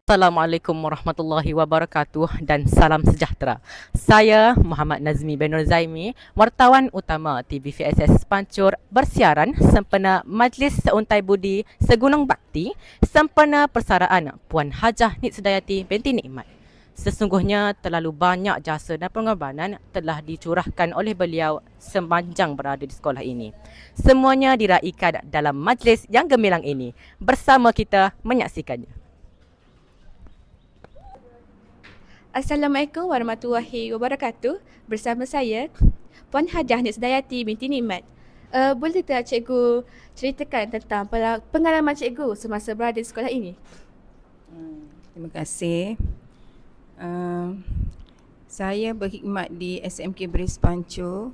Assalamualaikum warahmatullahi wabarakatuh dan salam sejahtera. Saya Muhammad Nazmi bin Nur Zaimi, wartawan utama TVVSS Pancur bersiaran sempena Majlis Seuntai Budi Segunung Bakti sempena persaraan Puan Hajah Nik Sedayati binti Nikmat. Sesungguhnya terlalu banyak jasa dan pengorbanan telah dicurahkan oleh beliau sepanjang berada di sekolah ini. Semuanya diraikan dalam majlis yang gemilang ini. Bersama kita menyaksikannya. Assalamualaikum warahmatullahi wabarakatuh. Bersama saya Puan Hajah Nik Sedayati binti Nikmat. Boleh tak cikgu ceritakan tentang pengalaman cikgu semasa berada di sekolah ini? Terima kasih. Saya berkhidmat di SMK Bris Pancur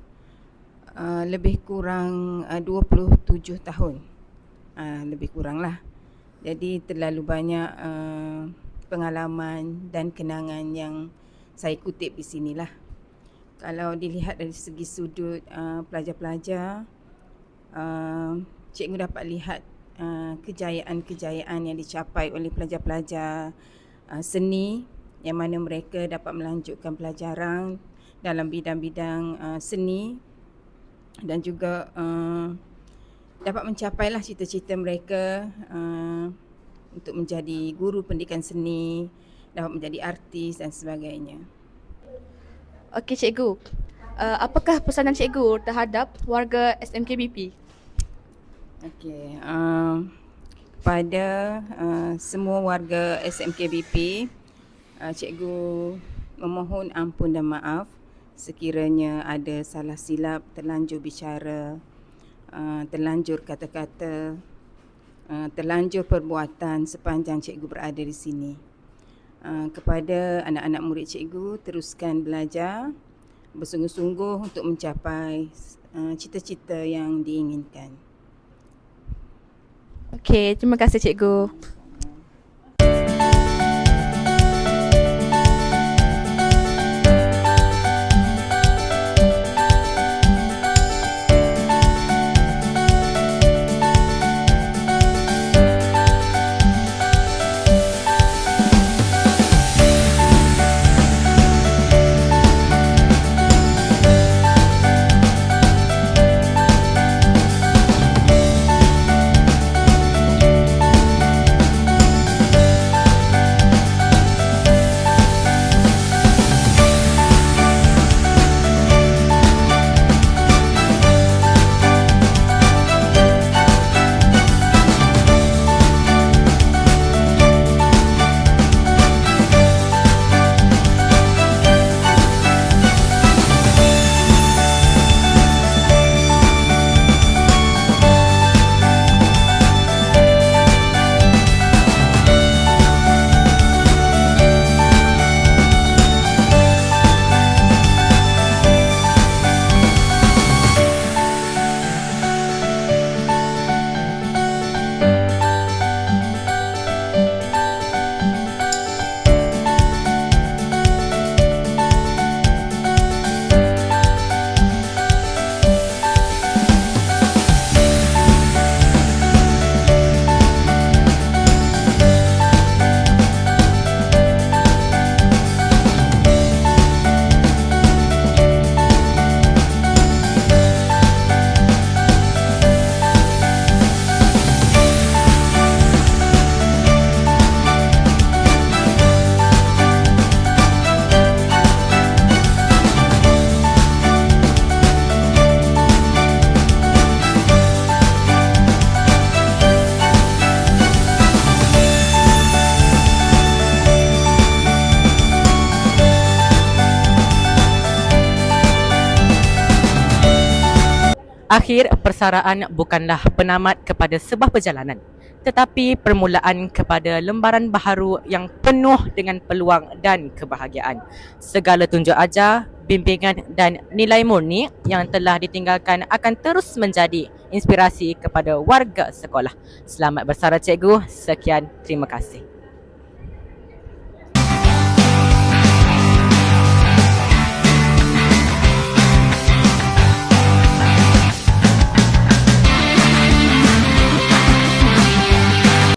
lebih kurang 27 tahun. Lebih kurang lah. Jadi terlalu banyak pengalaman dan kenangan yang saya kutip di sinilah. Kalau dilihat dari segi sudut pelajar-pelajar, cikgu dapat lihat kejayaan-kejayaan yang dicapai oleh pelajar-pelajar seni, yang mana mereka dapat melanjutkan pelajaran dalam bidang-bidang seni dan juga dapat mencapailah cita-cita mereka untuk menjadi guru pendidikan seni, dapat menjadi artis dan sebagainya. Okey cikgu, apakah pesanan cikgu terhadap warga SMKBP? Okey, kepada semua warga SMKBP, cikgu memohon ampun dan maaf sekiranya ada salah silap, terlanjur bicara, terlanjur kata-kata, terlanjur perbuatan sepanjang cikgu berada di sini. Kepada anak-anak murid cikgu, teruskan belajar bersungguh-sungguh untuk mencapai cita-cita yang diinginkan. Okey, terima kasih cikgu. Akhir persaraan bukanlah penamat kepada sebuah perjalanan, tetapi permulaan kepada lembaran baharu yang penuh dengan peluang dan kebahagiaan. Segala tunjuk ajar, bimbingan dan nilai murni yang telah ditinggalkan akan terus menjadi inspirasi kepada warga sekolah. Selamat bersara cikgu. Sekian, terima kasih.